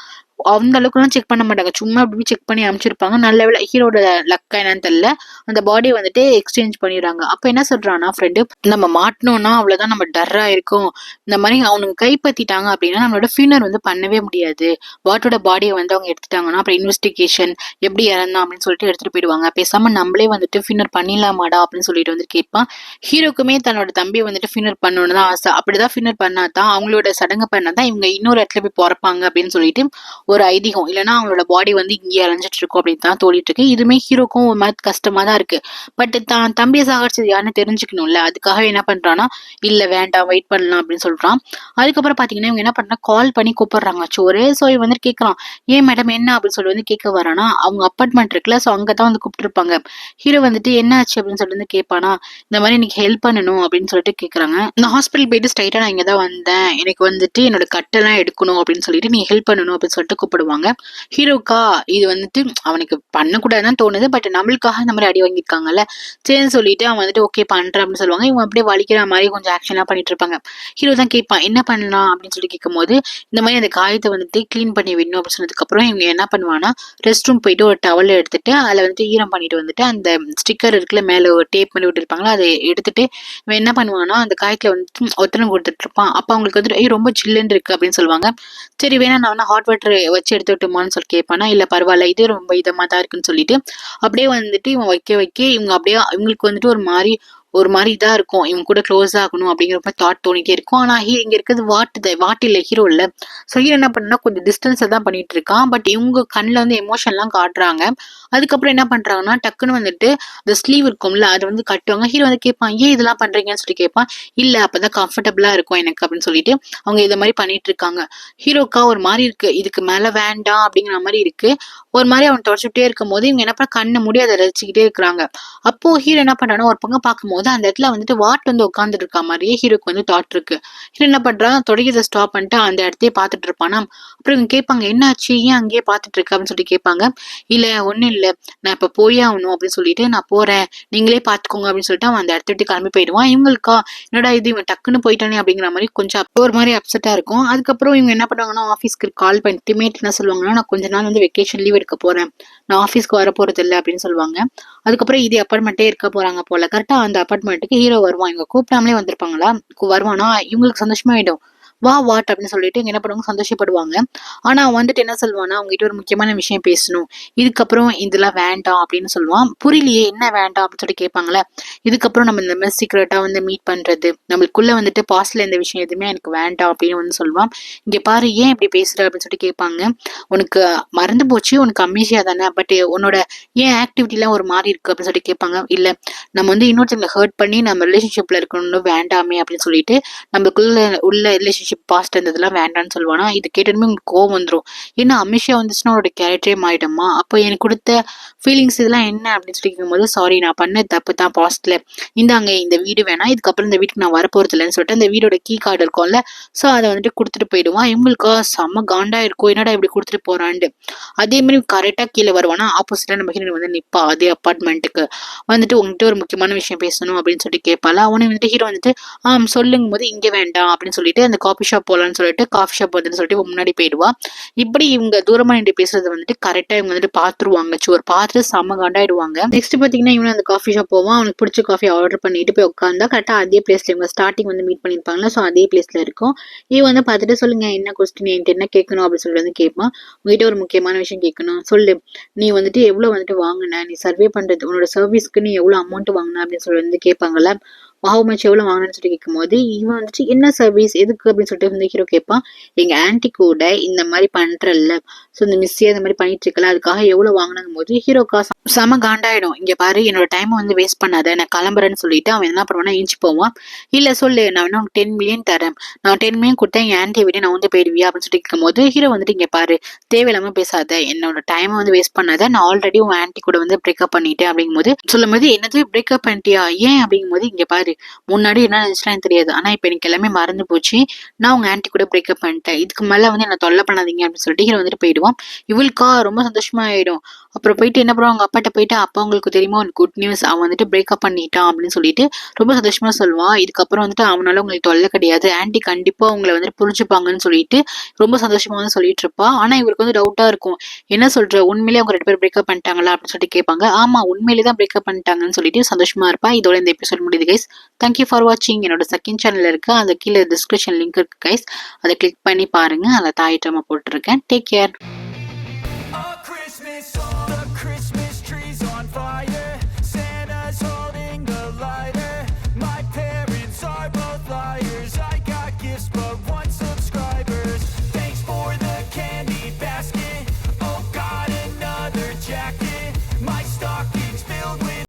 அந்த அளவுக்குலாம் செக் பண்ண மாட்டாங்க, சும்மா அப்படி செக் பண்ணி அமைச்சிருப்பாங்க. நல்ல வேலை ஹீரோட லக்கா என்னன்னு தெரியல, அந்த பாடியை வந்துட்டு எக்ஸ்சேஞ்ச் பண்ணிடுறாங்க. அப்ப என்ன சொல்றான்னா ஃப்ரெண்டு, நம்ம மாட்டணும்னா அவ்வளவுதான், நம்ம டர்ரா இருக்கும், இந்த மாதிரி அவனுக்கு கைப்பற்றிட்டாங்க அப்படின்னா நம்மளோட ஃபியூனர் வந்து பண்ணவே முடியாது. வாட்டோட பாடியை வந்து அவங்க எடுத்துட்டாங்கன்னா அப்புறம் இன்வெஸ்டிகேஷன் எப்படி இறந்தான் அப்படின்னு சொல்லிட்டு எடுத்துட்டு போயிடுவாங்க. பேசாம நம்மளே வந்துட்டு ஃபியூனர் பண்ணிடலாமாடா அப்படின்னு சொல்லிட்டு வந்து கேட்பான். ஹீரோக்குமே தன்னோட தம்பியை வந்துட்டு ஃபியூனர் பண்ணணும்னு தான் ஆசை. அப்படிதான் ஃபியூனர் பண்ணாதான் அவங்களோட சடங்கு பண்ணாதான் இவங்க இன்னொரு இடத்துல போய் பிறப்பாங்க அப்படின்னு சொல்லிட்டு ஒரு ஐதீகம். இல்லைன்னா அவங்களோட பாடி வந்து இங்கே அலைஞ்சிட்டு இருக்கும் அப்படின்னு தான் தோழிட்டு இருக்கு. இதுமே ஹீரோக்கும் ஒரு மாதிரி கஷ்டமா தான் இருக்கு. பட் தான் தம்பியை சாகடிச்சது யாருன்னு தெரிஞ்சுக்கணும்ல, அதுக்காக என்ன பண்றான்னா இல்ல வேண்டாம் வெயிட் பண்ணலாம் அப்படின்னு சொல்றான். அதுக்கப்புறம் பாத்தீங்கன்னா இவங்க என்ன பண்றா, கால் பண்ணி கூப்பிடுறாங்க சோறு. ஸோ இவன் வந்து கேட்கறான், ஏன் மேடம் என்ன அப்படின்னு சொல்லி வந்து கேட்க வரானா, அவங்க அப்பார்ட்மெண்ட் இருக்குல்ல, ஸோ அங்கதான் வந்து கூப்பிட்டுருப்பாங்க. ஹீரோ வந்துட்டு என்ன ஆச்சு அப்படின்னு சொல்லி வந்து கேட்பானா, இந்த மாதிரி எனக்கு ஹெல்ப் பண்ணணும் அப்படின்னு சொல்லிட்டு கேட்கறாங்க. நான் ஹாஸ்பிட்டல் போயிட்டு ஸ்ட்ரைட்டா நான் இங்கதான் வந்தேன், எனக்கு வந்துட்டு என்னோட கட்டெல்லாம் எடுக்கணும் அப்படின்னு சொல்லிட்டு நீ ஹெல்ப் பண்ணணும் அப்படின்னு சொல்லிட்டு கூப்பிடுவாங்க. ஹீரோக்கா இது வந்துட்டு அவனுக்கு பண்ணக்கூடாதுன்னு தோணுது, பட் நம்மளுக்காக இந்த மாதிரி அடி வாங்கியிருக்காங்கல்ல, சரின்னு சொல்லிட்டு அவன் வந்துட்டு ஓகே பண்றேன் அப்படின்னு சொல்லுவாங்க. இவன் அப்படியே வலிக்கிற மாதிரி கொஞ்சம் ஆக்ஷன்லாம் பண்ணிட்டு இருப்பாங்க. ஹீரோ தான் கேட்பான் என்ன பண்ணலாம் அப்படின்னு சொல்லி கேட்கும் போது இந்த மாதிரி அந்த காயத்தை வந்துட்டு கிளீன் பண்ணி விடணும் அப்படின்னு சொன்னதுக்கு அப்புறம் இவங்க என்ன பண்ணுவானா ரெஸ்ட் ரூம் போயிட்டு ஒரு டவல் எடுத்துட்டு அதில் வந்துட்டு ஈரம் பண்ணிட்டு வந்துட்டு அந்த ஸ்டிக்கர் இருக்குல்ல மேல ஒரு டேப் பண்ணி விட்டுருப்பாங்களா, அதை எடுத்துட்டு இவன் என்ன பண்ணுவானா அந்த காயத்துல வந்துட்டு ஒத்தனம் கொடுத்துட்டு இருப்பான். அப்ப அவங்களுக்கு வந்துட்டு ரொம்ப ஜில்லுன்னு இருக்கு அப்படின்னு சொல்லுவாங்க. சரி வேணா நான் வந்து ஹாட் வாட்டர் வச்சு எடுத்துட்டுமான்னு சொல்லி கேட்பானா, இல்ல பரவாயில்ல இது ரொம்ப இதமா தான் இருக்குன்னு சொல்லிட்டு அப்படியே வந்துட்டு இவன் வைக்க இவங்க அப்படியே இவங்களுக்கு வந்துட்டு ஒரு மாதிரி இதா இருக்கும், இவங்க கூட க்ளோஸ் ஆகணும் அப்படிங்கிற மாதிரி தாட் தோணிட்டே இருக்கும். ஆனா இங்க இருக்கிறது வாட்டு இல்ல, ஹீரோ இல்ல. ஸோ ஹீரோ என்ன பண்ணா கொஞ்சம் டிஸ்டன்ஸ் தான் பண்ணிட்டு இருக்கான். பட் இவங்க கண்ணில் வந்து எமோஷன் எல்லாம் காட்டுறாங்க. அதுக்கப்புறம் என்ன பண்றாங்கன்னா டக்குன்னு வந்துட்டு இந்த ஸ்லீவ் இருக்கும்ல அதை வந்து கட்டுவாங்க. ஹீரோ வந்து கேட்பான் ஏன் இதெல்லாம் பண்றீங்கன்னு சொல்லி கேட்பான். இல்ல அப்பதான் கம்ஃபர்டபுளா இருக்கும் எனக்கு அப்படின்னு சொல்லிட்டு அவங்க இதை மாதிரி பண்ணிட்டு இருக்காங்க. ஹீரோக்கா ஒரு மாதிரி இருக்கு, இதுக்கு மேல வேண்டாம் அப்படிங்கிற மாதிரி இருக்கு. ஒரு மாதிரி அவன் தொடச்சுட்டே இருக்கும் போது இவங்க என்ன பண்ண கண்ணை மூடி அதை ரசிச்சுக்கிட்டே இருக்கிறாங்க. அப்போ ஹீரோ என்ன பண்றான்னா ஒரு பக்கம் பார்க்கும்போது அந்த இடத்துல வந்துட்டு வாட் வந்து உட்காந்துட்டு இருக்க மாதிரியே ஹீரோக்கு வந்து தாட் இருக்கு. ஹீரோ என்ன பண்றான் தொடக்கிறத ஸ்டாப் பண்ணிட்டு அந்த இடத்தையே பார்த்துட்டு இருப்பானா. அப்புறம் இவங்க கேட்பாங்க என்னாச்சு ஏன் அங்கேயே பார்த்துட்டு இருக்க அப்படின்னு சொல்லி கேட்பாங்க. இல்ல ஒன்னும் இல்ல நான் இப்ப போயே ஆகணும் அப்படின்னு சொல்லிட்டு நான் போறேன் நீங்களே பாத்துக்கோங்க அப்படின்னு சொல்லிட்டு அவன் அந்த இடத்த விட்டு கிளம்பி போயிடுவான். இவங்களுக்கா என்னடா இது இவன் டக்குன்னு போயிட்டானே அப்படிங்கிற மாதிரி கொஞ்சம் ஒரு மாதிரி அப்செட்டா இருக்கும். அதுக்கப்புறம் இவங்க என்ன பண்ணுவாங்கன்னா ஆஃபீஸ்க்கு கால் பண்ணிட்டு மேட் என்ன சொல்லுவாங்கன்னா நான் கொஞ்ச நாள் வந்து வெக்கேஷன் லீவ் எடுக்க போறேன், நான் ஆஃபீஸ்க்கு வர போறது இல்லை அப்படின்னு சொல்லுவாங்க. அதுக்கப்புறம் இது அப்பார்ட்மெண்ட்டே இருக்க போறாங்க போல. கரெக்டா அந்த அப்பார்ட்மெண்ட்டுக்கு ஹீரோ வருவான். இவங்க கூப்பிடாமலே வந்திருப்பாங்களா, வருவானா இவங்களுக்கு சந்தோஷமாயிடும். வா வாட் அப்படின்னு சொல்லிட்டு இங்க என்ன பண்ணுவாங்க சந்தோஷப்படுவாங்க. ஆனா வந்துட்டு என்ன சொல்லுவானா அவங்ககிட்ட ஒரு முக்கியமான விஷயம் பேசணும், இதுக்கப்புறம் இதெல்லாம் வேண்டாம் அப்படின்னு சொல்லுவான். புரியலையே என்ன வேண்டாம் அப்படின்னு சொல்லி கேட்பாங்களே. இதுக்கப்புறம் நம்ம இந்த மாதிரி சீக்கிரட்டா வந்து மீட் பண்றது, நம்மளுக்குள்ள வந்துட்டு பாஸ்ட்ல இந்த விஷயம் எதுவுமே எனக்கு வேண்டாம் அப்படின்னு வந்து சொல்லுவான். இங்க பாரு ஏன் இப்படி பேசுற அப்படின்னு சொல்லிட்டு கேட்பாங்க. உனக்கு மறந்து போச்சு, உனக்கு அமேசியா தானே, பட் உன்னோட ஏன் ஆக்டிவிட்டி எல்லாம் ஒரு மாதிரி இருக்கு அப்படின்னு சொல்லிட்டு கேட்பாங்க. இல்ல நம்ம வந்து இன்னொருத்தங்களை ஹர்ட் பண்ணி நம்ம ரிலேஷன்ஷிப்ல இருக்கணும்னு வேண்டாமே அப்படின்னு சொல்லிட்டு நம்மளுக்குள்ள உள்ள ரிலேஷன்ஷிப் ரிலேஷன்ஷிப் பாஸ்ட் இருந்ததெல்லாம் வேண்டாம்னு சொல்லுவானா. இது கேட்டதுமே உங்களுக்கு கோவம் வந்துடும். ஏன்னா அமிஷா வந்துச்சுன்னா அவரோட கேரக்டரே மாறிடுமா, அப்போ எனக்கு கொடுத்த ஃபீலிங்ஸ் இதெல்லாம் என்ன அப்படின்னு சொல்லி கேட்கும்போது, சாரி நான் பண்ண தப்பு தான் பாஸ்ட்ல, இந்தாங்க இந்த வீடு வேணாம், இதுக்கப்புறம் இந்த வீட்டுக்கு நான் வரப்போறது இல்லைன்னு சொல்லிட்டு அந்த வீடோட கீ கார்டு இருக்கும்ல, ஸோ அதை வந்துட்டு கொடுத்துட்டு போயிடுவான். இவங்களுக்கு செம்ம காண்டா இருக்கும், என்னடா இப்படி கொடுத்துட்டு போறான்ட்டு. அதே மாதிரி கரெக்டா கீழே வருவானா, ஆப்போசிட்டா நம்ம ஹீரோயின் வந்து நிப்பா அதே அப்பார்ட்மெண்ட்டுக்கு வந்துட்டு, உங்ககிட்ட ஒரு முக்கியமான விஷயம் பேசணும் அப்படின்னு சொல்லிட்டு கேட்பாளா. அவனை வந்துட்டு ஹீரோ வந்துட்டு சொல்லுங்கும் போது இங்க வேண்டாம் அப்படின்னு சொல்லிட்டு அந்த காஃபி ஷாப் போலான்னு சொல்லிட்டு காஃபி ஷாப் வந்துட்டு சொல்லிட்டு முன்னாடி போயிடுவா. இப்படி இவங்க தூரமா நின்று பேசுறது வந்துட்டு கரெக்டா இவங்க வந்துட்டு பாத்துருவாங்க. ஒரு பார்த்துட்டு செம்ம காண்டாயிடுவாங்க. நெக்ஸ்ட் பாத்தீங்கன்னா இவன் அந்த காஃபி ஷாப் போவான். அவனுக்கு பிடிச்ச காஃபி ஆர்டர் பண்ணிட்டு போய் உட்காந்தா கரெக்டா அதே பிளேஸ்ல இவங்க ஸ்டார்டிங் வந்து மீட் பண்ணிருப்பாங்களா, ஸோ அதே பிளேஸ்ல இருக்கும். இவன் வந்து பார்த்துட்டு சொல்லுங்க என்ன கொஸ்டின், என்கிட்ட என்ன கேட்கணும் அப்படின்னு சொல்லிட்டு வந்து கேட்பான். உங்ககிட்ட ஒரு முக்கியமான விஷயம் கேட்கணும், சொல்லு, நீ வந்துட்டு எவ்வளவு வந்துட்டு வாங்கின, நீ சர்வே பண்றது உன்னோட சர்வீஸ்க்கு நீ எவ்வளவு அமௌண்ட் வாங்கின அப்படின்னு சொல்லி வந்து கேட்பாங்கல்ல. ஹவு மச் எவ்வளவு வாங்கினு சொல்லி கேட்கும் போது இவன் வந்துட்டு என்ன சர்வீஸ் எதுக்கு அப்படின்னு சொல்லிட்டு வந்து ஹீரோ கேட்பான். எங்க ஆன்டி கூட இந்த மாதிரி பண்றல்ல, ஸோ இந்த மிஸ்ஸே இந்த மாதிரி பண்ணிட்டு இருக்கல, அதுக்காக எவ்வளவு வாங்கினாங்க போது ஹீரோக்கா செம காண்டாயிடும். இங்க பாரு என்னோட டைம் வந்து வேஸ்ட் பண்ணாத, நான் கிளம்புறேன்னு சொல்லிட்டு அவன் என்ன பண்ணுவானா ஏஞ்சி போவான். இல்ல சொல்லு, நான் வேணா 10 மில்லியன் தரேன், நான் 10 மில்லியன் கொடுத்தா என் ஆன்டியை விட நான் வந்து போயிடுவியா அப்படின்னு சொல்லிட்டு கேட்கும் போது ஹீரோ வந்துட்டு இங்க பாரு தேவையில்லாம பேசாத, என்னோட டைமை வந்து வேஸ்ட் பண்ணாத, நான் ஆல்ரெடி உன் ஆன்டி கூட வந்து பிரேக்அப் பண்ணிட்டேன் அப்படிங்கும் போது சொல்லும் போது என்னது பிரேக்அப் பண்ணிட்டியா ஏன் அப்படிங்கும் போது இங்க பாரு முன்னாடி என்ன நினைச்சுலாம் எனக்கு தெரியாது, ஆனா இப்ப எனக்கு எல்லாமே மறந்து போச்சு, நான் உங்க ஆன்டி கூட பிரேக்அப் பண்ணிட்டேன், இதுக்கு மேல வந்து என்ன தொல்லை பண்ணாதீங்க அப்படின்னு சொல்லிட்டு ஹீரோ வந்துட்டு போயிடுவான். இவளுக்கா ரொம்ப சந்தோஷமா ஆயிடும். அப்புறம் போயிட்டு என்ன பண்ணுவாங்க, அவங்க அப்பாட்ட போயிட்டு அப்பா உங்களுக்கு தெரியுமா ஒரு குட் நியூஸ், அவன் வந்துட்டு பிரேக்அப் பண்ணிட்டான் அப்படின்னு சொல்லிட்டு ரொம்ப சந்தோஷமா சொல்லுவான். இதுக்கப்புறம் வந்துட்டு அவனால உங்களுக்கு தொல்லை கிடையாது, ஆன்டி கண்டிப்பா உங்களை வந்துட்டு புரிஞ்சுப்பாங்கன்னு சொல்லிட்டு ரொம்ப சந்தோஷமா வந்து சொல்லிட்டு இருப்பா. ஆனா இவருக்கு வந்து டவுட்டா இருக்கும், என்ன சொல்ற உண்மையிலேயே அவங்க 2 பேரும் பிரேக்அப் பண்ணிட்டாங்களா அப்படின்னு சொல்லிட்டு கேட்பாங்க. ஆமா உண்மையிலே தான் பிரேக்அப் பண்ணிட்டாங்கன்னு சொல்லிட்டு சந்தோஷமா இருப்பா. இதோட இந்த எபிசோட் முடியுது கைஸ். தேங்க்யூ ஃபார் வாட்சிங். என்னோட செகண்ட் சேனல் இருக்கு, அந்த கீழே டிஸ்கிரிப்ஷன் லிங்க் இருக்கு கைஸ், அதை கிளிக் பண்ணி பாருங்க, அதில் தாய் ட்ராமா போட்டிருக்கேன். Take care.